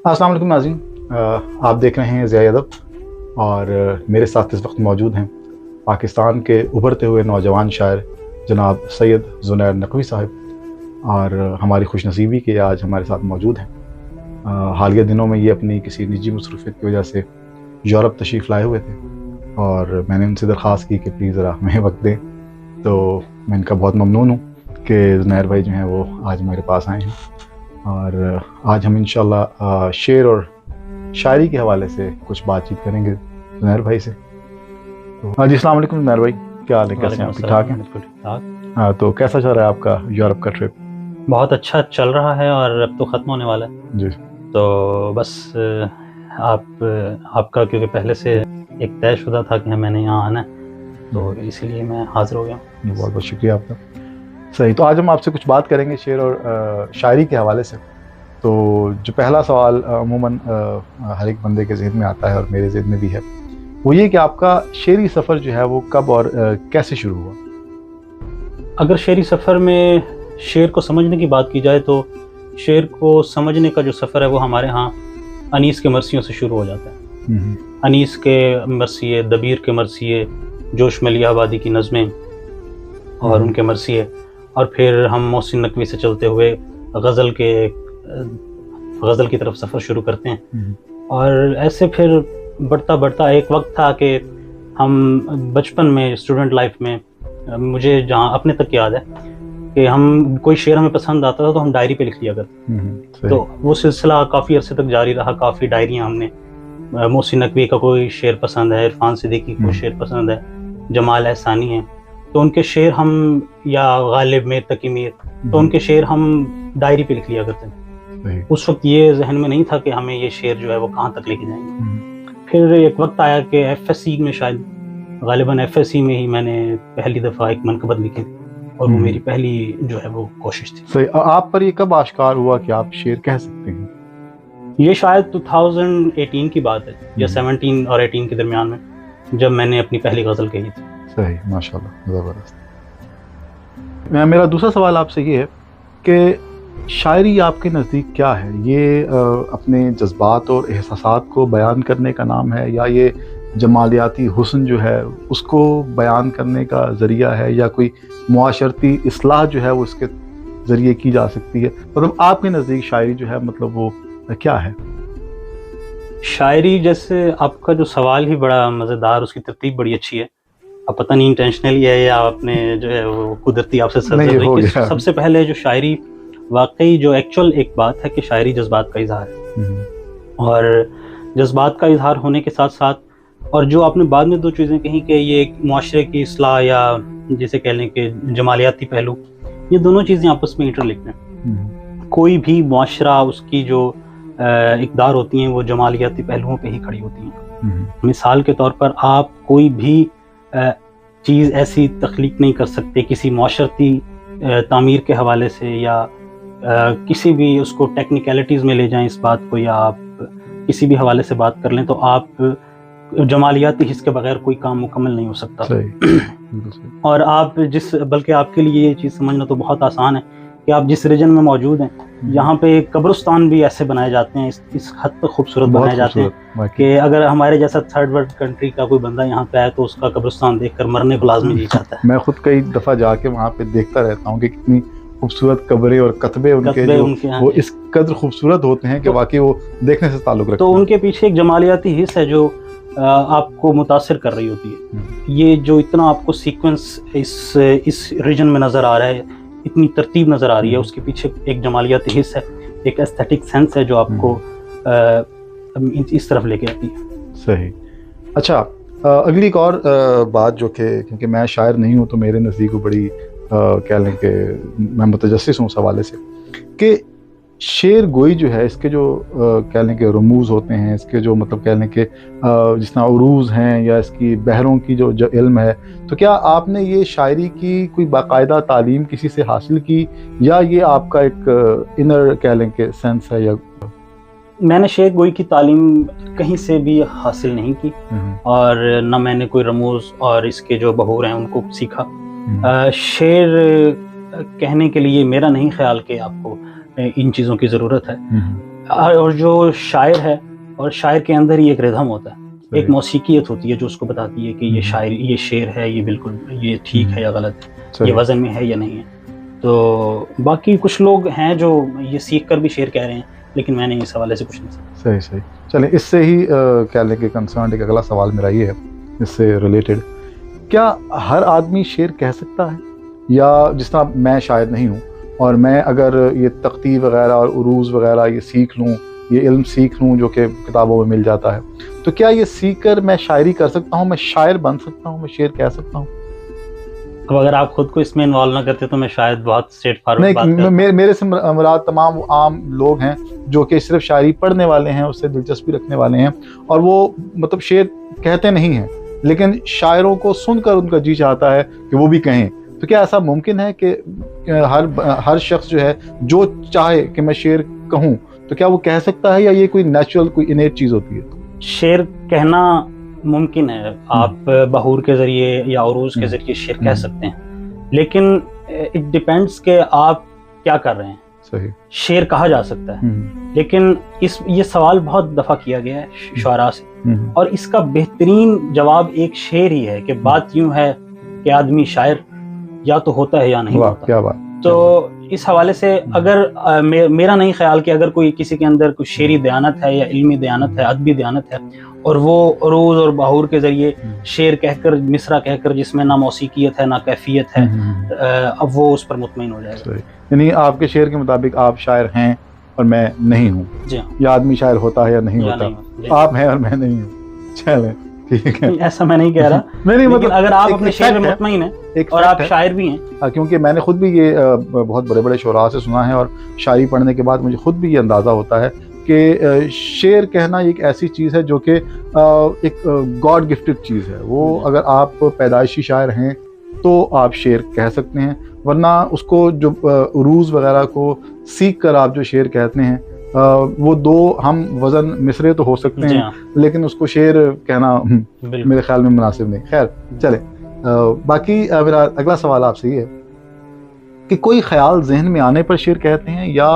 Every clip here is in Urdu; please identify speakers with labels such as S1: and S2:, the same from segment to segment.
S1: السلام علیکم ناظرین، آپ دیکھ رہے ہیں ضیاء ادب اور میرے ساتھ اس وقت موجود ہیں پاکستان کے ابھرتے ہوئے نوجوان شاعر جناب سید زنیر نقوی صاحب، اور ہماری خوش نصیبی کہ آج ہمارے ساتھ موجود ہیں۔ حالیہ دنوں میں یہ اپنی کسی نجی مصروفیت کی وجہ سے یورپ تشریف لائے ہوئے تھے اور میں نے ان سے درخواست کی کہ پلیز ذرا ہمیں وقت دیں، تو میں ان کا بہت ممنون ہوں کہ زنیر بھائی جو ہیں وہ آج میرے پاس آئے ہیں، اور آج ہم انشاءاللہ شعر اور شاعری کے حوالے سے کچھ بات چیت کریں گے زنیر بھائی سے۔ جی السلام علیکم زنیر بھائی، کیا حال ہے؟ کیسے ہیں آپ؟ ٹھیک ٹھاک ہیں؟ ہاں، تو کیسا چل رہا ہے آپ کا یورپ کا ٹرپ؟
S2: بہت اچھا چل رہا ہے اور اب تو ختم ہونے والا ہے
S1: جی،
S2: تو بس آپ کا کیونکہ پہلے سے ایک طے شدہ تھا کہ میں نے یہاں آنا ہے تو اسی لیے میں حاضر ہو گیا ہوں۔
S1: بہت بہت شکریہ آپ کا۔ صحیح، تو آج ہم آپ سے کچھ بات کریں گے شعر اور شاعری کے حوالے سے۔ تو جو پہلا سوال عموماً ہر ایک بندے کے ذہن میں آتا ہے اور میرے ذہن میں بھی ہے، وہ یہ کہ آپ کا شعری سفر جو ہے وہ کب اور کیسے شروع ہوا؟
S2: اگر شعری سفر میں شعر کو سمجھنے کی بات کی جائے تو شعر کو سمجھنے کا جو سفر ہے وہ ہمارے ہاں انیس کے مرثیوں سے شروع ہو جاتا ہے۔ انیس کے مرثیے، دبیر کے مرثیے، جوش ملیح آبادی کی نظمیں اور ان کے مرثیے، اور پھر ہم محسن نقوی سے چلتے ہوئے غزل کی طرف سفر شروع کرتے ہیں، اور ایسے پھر بڑھتا بڑھتا ایک وقت تھا کہ ہم بچپن میں اسٹوڈنٹ لائف میں، مجھے جہاں اپنے تک یاد ہے کہ ہم کوئی شعر ہمیں پسند آتا تھا تو ہم ڈائری پہ لکھ لیا کرتے، تو وہ سلسلہ کافی عرصے تک جاری رہا۔ کافی ڈائریاں ہم نے، محسن نقوی کا کوئی شعر پسند ہے، عرفان صدیقی کا کوئی شعر پسند ہے، جمال احسانی ہیں، تو ان کے شعر ہم، یا غالب میر تقی میر، تو ان کے شعر ہم ڈائری پہ لکھ لیا کرتے ہیں۔ اس وقت یہ ذہن میں نہیں تھا کہ ہمیں یہ شعر جو ہے وہ کہاں تک لے کے جائیں گے۔ پھر ایک وقت آیا کہ ایف ایس سی میں، شاید غالباً ایف ایس سی میں ہی میں نے پہلی دفعہ ایک منقبت لکھی اور وہ میری پہلی جو ہے وہ کوشش تھی۔
S1: صحیح، آپ پر یہ کب آشکار ہوا کہ آپ شعر کہہ سکتے ہیں؟
S2: یہ شاید 2018 کی بات ہے، یا 17 اور 18 کے درمیان میں، جب میں نے اپنی پہلی غزل کہی تھی۔
S1: صحیح، ماشاءاللہ، زبردست۔ میرا دوسرا سوال آپ سے یہ ہے کہ شاعری آپ کے نزدیک کیا ہے؟ یہ اپنے جذبات اور احساسات کو بیان کرنے کا نام ہے، یا یہ جمالیاتی حسن جو ہے اس کو بیان کرنے کا ذریعہ ہے، یا کوئی معاشرتی اصلاح جو ہے وہ اس کے ذریعے کی جا سکتی ہے؟ مطلب آپ کے نزدیک شاعری جو ہے مطلب وہ کیا ہے؟
S2: شاعری، جیسے آپ کا جو سوال ہی بڑا مزیدار، اس کی ترتیب بڑی اچھی ہے۔ اب پتہ نہیں انٹینشنلی ہے یا آپ نے جو ہے وہ قدرتی آپ سے سرزد ہوئی کہ سب سے پہلے جو شاعری، واقعی جو ایکچوئل ایک بات ہے کہ شاعری جذبات کا اظہار ہے، اور جذبات کا اظہار ہونے کے ساتھ ساتھ، اور جو آپ نے بعد میں دو چیزیں کہیں کہ یہ ایک معاشرے کی اصلاح، یا جسے کہہ لیں کہ جمالیاتی پہلو، یہ دونوں چیزیں آپس میں انٹرلنکڈ ہیں۔ کوئی بھی معاشرہ، اس کی جو اقدار ہوتی ہیں وہ جمالیاتی پہلوؤں پہ ہی کھڑی ہوتی ہیں۔ مثال کے طور پر آپ کوئی بھی چیز ایسی تخلیق نہیں کر سکتے کسی معاشرتی تعمیر کے حوالے سے، یا کسی بھی اس کو ٹیکنیکلٹیز میں لے جائیں اس بات کو، یا آپ کسی بھی حوالے سے بات کر لیں، تو آپ جمالیاتی حص کے بغیر کوئی کام مکمل نہیں ہو سکتا۔ اور آپ بلکہ آپ کے لیے یہ چیز سمجھنا تو بہت آسان ہے کہ آپ جس ریجن میں موجود ہیں، یہاں پہ قبرستان بھی ایسے بنائے جاتے ہیں، اس حد تک خوبصورت بنائے جاتے ہیں کہ اگر ہمارے جیسا تھرڈ ورلڈ کنٹری کا کوئی بندہ یہاں پہ آئے تو اس کا قبرستان دیکھ کر مرنے کو لازمی جی چاہتا ہے۔
S1: میں خود کئی دفعہ جا کے وہاں پہ دیکھتا رہتا ہوں کہ کتنی خوبصورت قبریں اور کتبے ان کے جو وہ اس قدر خوبصورت ہوتے ہیں کہ واقعی وہ دیکھنے سے تعلق رکھتے ہیں۔
S2: تو ان کے پیچھے ایک جمالیاتی حص ہے جو آپ کو متاثر کر رہی ہوتی ہے۔ یہ جو اتنا آپ کو سیکوینس اس ریجن میں نظر آ رہا ہے، اتنی ترتیب نظر آ رہی ہے، اس کے پیچھے ایک جمالیاتی حص ہے، ایک ایستھیٹک سینس ہے جو آپ کو اس طرف لے کے آتی ہے۔
S1: صحیح۔ اچھا، اگلی ایک اور بات جو کہ کیونکہ میں شاعر نہیں ہوں تو میرے نزدیک وہ بڑی کہہ لیں کہ میں متجسس ہوں اس حوالے سے کہ شعر گوئی جو ہے، اس کے جو کہہ لیں کہ رموز ہوتے ہیں، اس کے جو مطلب کہہ لیں کہ جس طرح عروض ہیں یا اس کی بحروں کی جو علم ہے، تو کیا آپ نے یہ شاعری کی کوئی باقاعدہ تعلیم کسی سے حاصل کی، یا یہ آپ کا ایک انر کہہ لیں کہ سینس ہے؟ یا
S2: میں نے شعر گوئی کی تعلیم کہیں سے بھی حاصل نہیں کی، اور نہ میں نے کوئی رموز اور اس کے جو بحور ہیں ان کو سیکھا۔ شعر کہنے کے لیے میرا نہیں خیال کہ آپ کو ان چیزوں کی ضرورت ہے۔ اور جو شاعر ہے اور شاعر کے اندر ہی ایک ردھم ہوتا ہے, ایک موسیقیت ہوتی ہے جو اس کو بتاتی ہے کہ یہ شاعر, یہ شعر ہے, یہ بالکل یہ ٹھیک ہے یا غلط ہے, یہ وزن میں ہے یا نہیں ہے. تو باقی کچھ لوگ ہیں جو یہ سیکھ کر بھی شعر کہہ رہے ہیں, لیکن میں نے اس حوالے سے کچھ نہیں سیکھا.
S1: صحیح. چلیں اس سے ہی کہہ لیں کہ کنسرنڈ ایک اگلا سوال میرا یہ ہے اس سے ریلیٹڈ, کیا ہر آدمی شعر کہہ سکتا ہے؟ یا جس طرح میں شاعر نہیں ہوں اور میں اگر یہ تختی وغیرہ اور عروض وغیرہ یہ سیکھ لوں, یہ علم سیکھ لوں جو کہ کتابوں میں مل جاتا ہے, تو کیا یہ سیکھ کر میں شاعری کر سکتا ہوں, میں شاعر بن سکتا ہوں, میں شعر کہہ سکتا ہوں؟
S2: اب اگر آپ خود کو اس میں انوالو نہ کرتے تو میں شاید بہت اسٹریٹ فارورڈ بات کرتا.
S1: میرے سے مراد تمام عام لوگ ہیں جو کہ صرف شاعری پڑھنے والے ہیں, اس سے دلچسپی رکھنے والے ہیں, اور وہ مطلب شعر کہتے نہیں ہیں لیکن شاعروں کو سن کر ان کا جی چاہتا ہے کہ وہ بھی کہیں. تو کیا ایسا ممکن ہے کہ ہر شخص جو ہے جو چاہے کہ میں شعر کہوں تو کیا وہ کہہ سکتا ہے, یا یہ کوئی نیچرل کوئی انیٹ چیز ہوتی ہے؟
S2: شعر کہنا ممکن ہے, آپ بہور کے ذریعے یا عروض کے ذریعے شعر کہہ سکتے ہیں, لیکن اٹ ڈیپینڈس کہ آپ کیا کر رہے ہیں.
S1: صحیح.
S2: شعر کہا جا سکتا ہے, لیکن یہ سوال بہت دفعہ کیا گیا ہے شعراء سے, اور اس کا بہترین جواب ایک شعر ہی ہے کہ بات یوں ہے کہ آدمی شاعر یا تو ہوتا ہے یا نہیں ہوتا.
S1: کیا بات.
S2: تو اس حوالے سے اگر میرا نہیں خیال کہ اگر کوئی کسی کے اندر کوئی شعری دیانت ہے یا علمی دیانت ہے, ادبی دیانت ہے, اور وہ عروض اور بہور کے ذریعے شعر کہہ کر, مصرع کہہ کر, جس میں نہ موسیقیت ہے نہ کیفیت ہے, اب وہ اس پر مطمئن ہو جائے گا.
S1: یعنی آپ کے شعر کے مطابق آپ شاعر ہیں اور میں نہیں ہوں,
S2: جی
S1: یا آدمی شاعر ہوتا ہے یا نہیں ہوتا, آپ ہیں اور میں نہیں ہوں. چلیں ٹھیک ہے,
S2: ایسا میں نہیں کہہ رہا. لیکن اگر آپ اپنے شعر میں مطمئن ہیں اور آپ شاعر بھی ہیں,
S1: کیونکہ میں نے خود بھی یہ بہت بڑے بڑے شعراء سے سنا ہے, اور شاعری پڑھنے کے بعد مجھے خود بھی یہ اندازہ ہوتا ہے کہ شعر کہنا ایک ایسی چیز ہے جو کہ ایک گاڈ گفٹڈ چیز ہے. وہ اگر آپ پیدائشی شاعر ہیں تو آپ شعر کہہ سکتے ہیں, ورنہ اس کو جو عروض وغیرہ کو سیکھ کر آپ جو شعر کہتے ہیں وہ دو ہم وزن مصرے تو ہو سکتے ہیں, لیکن اس کو شعر کہنا میرے خیال میں مناسب نہیں. خیر چلیں, باقی میرا اگلا سوال آپ سے یہ ہے کہ کوئی خیال ذہن میں آنے پر شعر کہتے ہیں, یا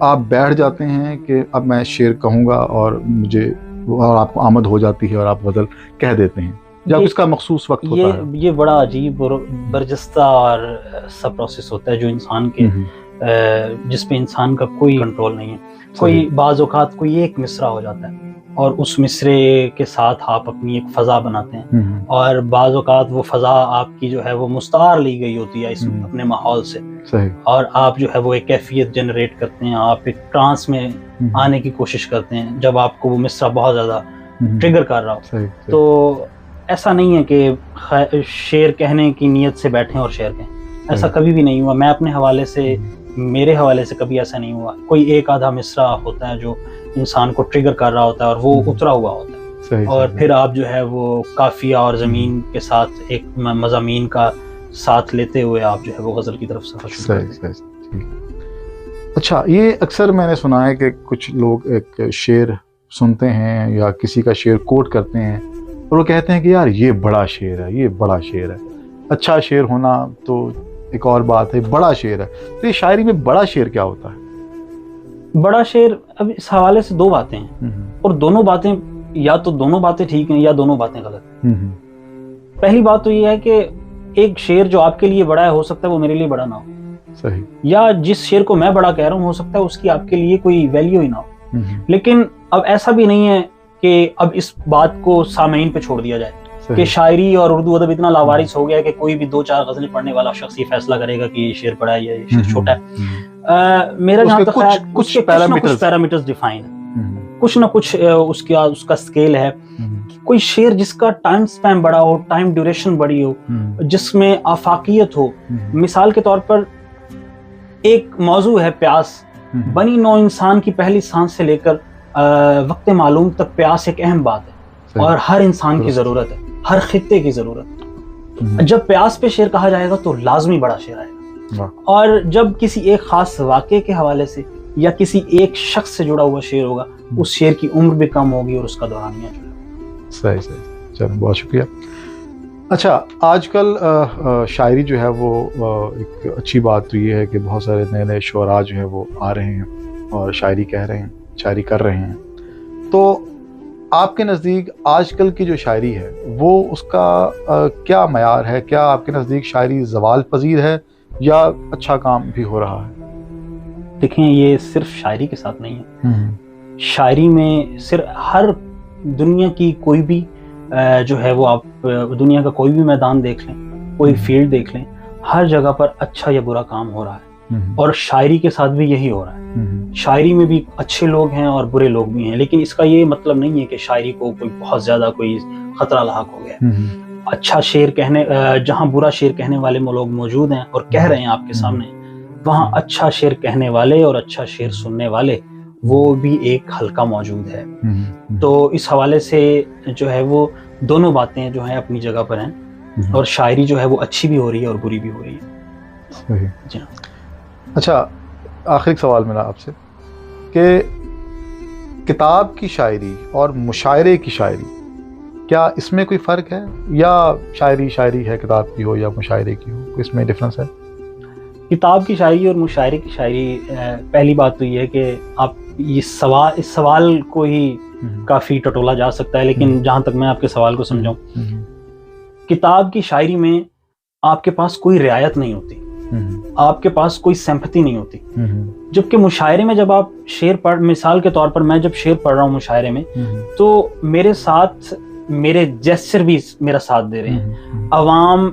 S1: آپ بیٹھ جاتے ہیں کہ اب میں شعر کہوں گا اور مجھے, اور آپ کو آمد ہو جاتی ہے اور آپ غزل کہہ دیتے ہیں, یا اس کا مخصوص وقت ہوتا ہے؟
S2: یہ بڑا عجیب اور برجستہ اور سب پروسیس ہوتا ہے جو انسان کے جس پہ انسان کا کوئی کنٹرول نہیں ہے. کوئی بعض اوقات کوئی ایک مصرع ہو جاتا ہے اور اس مصرے کے ساتھ آپ اپنی ایک فضا بناتے ہیں, اور بعض اوقات وہ فضا آپ کی جو ہے وہ مستعار لی گئی ہوتی ہے اس اپنے ماحول سے, اور آپ جو ہے وہ ایک کیفیت جنریٹ کرتے ہیں, آپ ایک ٹرانس میں آنے کی کوشش کرتے ہیں جب آپ کو وہ مصرع بہت زیادہ ٹریگر کر رہا ہو. تو ایسا نہیں ہے کہ شعر کہنے کی نیت سے بیٹھیں اور شعر کہیں, ایسا کبھی بھی نہیں ہوا. میں اپنے حوالے سے, میرے حوالے سے کبھی ایسا نہیں ہوا. کوئی ایک آدھا مصرع ہوتا ہے جو انسان کو ٹریگر کر رہا ہوتا ہے اور وہ اترا ہوا ہوتا ہے, اور پھر آپ جو ہے وہ قافیہ اور زمین کے ساتھ ایک مضامین کا ساتھ لیتے ہوئے آپ جو ہے وہ غزل کی طرف سفر شروع کرتے ہیں.
S1: اچھا, یہ اکثر میں نے سنا ہے کہ کچھ لوگ ایک شعر سنتے ہیں یا کسی کا شعر کوٹ کرتے ہیں اور وہ کہتے ہیں کہ یار یہ بڑا شعر ہے, یہ بڑا شعر ہے. اچھا شعر ہونا تو ایک اور بات ہے, بڑا شعر ہے. تو یہ شاعری میں بڑا شعر کیا ہوتا ہے؟
S2: بڑا شعر, اب اس حوالے سے دو باتیں ہیں, اور دونوں باتیں یا تو دونوں باتیں ٹھیک ہیں یا دونوں باتیں غلط ہیں. پہلی بات تو یہ ہے کہ ایک شعر جو آپ کے لیے بڑا ہے ہو سکتا ہے وہ میرے لیے بڑا نہ ہو.
S1: صحیح.
S2: یا جس شعر کو میں بڑا کہہ رہا ہوں ہو سکتا ہے اس کی آپ کے لیے کوئی ویلیو ہی نہ ہو. لیکن اب ایسا بھی نہیں ہے کہ اب اس بات کو سامعین پہ چھوڑ دیا جائے کہ شاعری اور اردو ادب اتنا لاوارث ہو گیا کہ کوئی بھی دو چار غزلیں پڑھنے والا شخص یہ فیصلہ کرے گا کہ یہ شعر بڑا ہے یا یہ شعر چھوٹا ہے. میرا جہاں تک خیال کچھ پیرامیٹرز ڈیفائن ہے, کچھ نہ کچھ اس کا اسکیل ہے. کوئی شعر جس کا ٹائم سپین بڑا ہو, ٹائم ڈیوریشن بڑی ہو, جس میں آفاقیت ہو. مثال کے طور پر ایک موضوع ہے پیاس. بنی نو انسان کی پہلی سانس سے لے کر وقت معلوم تک پیاس ایک اہم بات ہے اور ہر انسان کی ضرورت ہے, ہر خطے کی ضرورت ہے. جب پیاس پہ شعر کہا جائے گا تو لازمی بڑا شعر آئے گا, اور جب کسی ایک خاص واقعے کے حوالے سے یا کسی ایک شخص سے جڑا ہوا شعر ہوگا اس شعر کی عمر بھی کم ہوگی اور اس کا دورانیہ جو ہے.
S1: صحیح. چلو بہت شکریہ. اچھا, آج کل شاعری جو ہے وہ ایک اچھی بات تو یہ ہے کہ بہت سارے نئے نئے شعراء جو ہیں وہ آ رہے ہیں, اور شاعری کہہ رہے ہیں، شاعری کر رہے ہیں. تو آپ کے نزدیک آج کل کی جو شاعری ہے وہ اس کا کیا معیار ہے؟ کیا آپ کے نزدیک شاعری زوال پذیر ہے یا اچھا کام بھی ہو رہا ہے؟
S2: دیکھیں یہ صرف شاعری کے ساتھ نہیں ہے. شاعری میں صرف ہر دنیا کی کوئی بھی جو ہے وہ آپ دنیا کا کوئی بھی میدان دیکھ لیں، کوئی فیلڈ دیکھ لیں، ہر جگہ پر اچھا یا برا کام ہو رہا ہے. اور شاعری کے ساتھ بھی یہی ہو رہا ہے. شاعری میں بھی اچھے لوگ ہیں اور برے لوگ بھی ہیں، لیکن اس کا یہ مطلب نہیں ہے کہ شاعری کو کوئی بہت زیادہ کوئی خطرہ لاحق ہو گیا. اچھا شعر کہنے جہاں برا شعر کہنے والے لوگ موجود ہیں اور کہہ رہے ہیں آپ کے سامنے، وہاں اچھا شعر کہنے والے اور اچھا شعر سننے والے وہ بھی ایک حلقہ موجود ہے. تو اس حوالے سے جو ہے وہ دونوں باتیں جو ہیں اپنی جگہ پر ہیں، اور شاعری جو ہے وہ اچھی بھی ہو رہی ہے اور بری بھی ہو رہی ہے. جی ہاں.
S1: اچھا، آخری سوال میرا آپ سے کہ کتاب کی شاعری اور مشاعرے کی شاعری، کیا اس میں کوئی فرق ہے یا شاعری شاعری ہے کتاب کی ہو یا مشاعرے کی ہو، اس میں ڈفرینس ہے؟
S2: کتاب کی شاعری اور مشاعرے کی شاعری، پہلی بات تو یہ ہے کہ آپ اس سوال کو ہی کافی ٹٹولا جا سکتا ہے، لیکن جہاں تک میں آپ کے سوال کو سمجھاؤں، کتاب کی شاعری میں آپ کے پاس کوئی رعایت نہیں ہوتی، آپ کے پاس کوئی سمپتھی نہیں ہوتی. جبکہ مشاعرے میں جب آپ شعر پڑھ، مثال کے طور پر میں جب شعر پڑھ رہا ہوں مشاعرے میں، تو میرے ساتھ میرے جیسر بھی میرا ساتھ دے رہے ہیں. عوام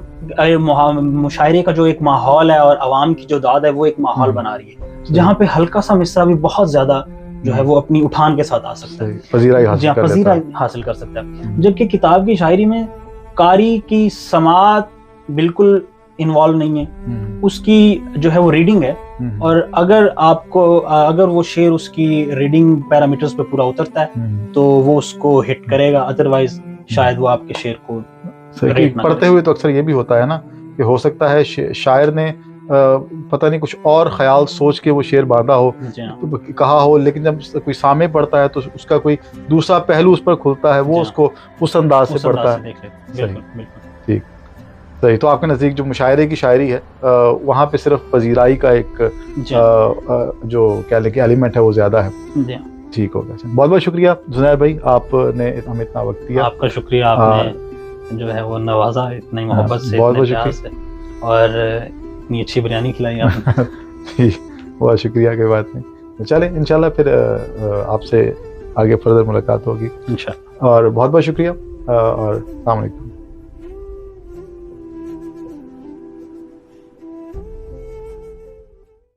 S2: مشاعرے کا جو ایک ماحول ہے اور عوام کی جو داد ہے وہ ایک ماحول بنا رہی ہے، جہاں پہ ہلکا سا مصرع بھی بہت زیادہ جو ہے وہ اپنی اٹھان کے ساتھ آ سکتا ہے، پذیرائی حاصل کر سکتا ہے. جبکہ کتاب کی شاعری میں قاری کی سماعت بالکل انوالو نہیں ہے، اس کی جو ہے وہ ریڈنگ ہے، اور اگر وہ شعر اس کی ریڈنگ پیرامیٹرز پہ پورا اترتا ہے تو وہ اس کو ہٹ کرے گا، ادروائز شاید وہ آپ کے شعر کو
S1: پڑھتے ہوئے تو اکثر یہ بھی ہوتا ہے نا کہ ہو سکتا ہے شاعر نے پتہ نہیں کچھ اور خیال سوچ کے وہ شعر باندھا ہو، کہا ہو، لیکن جب کوئی سامع پڑھتا ہے تو اس کا کوئی دوسرا پہلو اس پر کھلتا ہے، وہ اس کو اس انداز سے پڑھتا ہے. ٹھیک، صحیح. تو آپ کے نزدیک جو مشاعرے کی شاعری ہے وہاں پہ صرف پذیرائی کا ایک جو کہہ لیں کہ ایلیمنٹ ہے وہ زیادہ ہے. ٹھیک ہوگا. بہت بہت شکریہ زنیر بھائی، آپ نے ہمیں اتنا وقت دیا.
S2: آپ کا شکریہ، آپ نے جو ہے وہ نوازا اتنی محبت سے،
S1: بہت بہت شکریہ،
S2: اور اتنی اچھی بریانی کھلائی آپ نے.
S1: بہت شکریہ، کوئی بات نہیں. چلیں انشاءاللہ پھر آپ سے آگے فردر ملاقات ہوگی انشاءاللہ. اور بہت بہت شکریہ، اور السلام علیکم.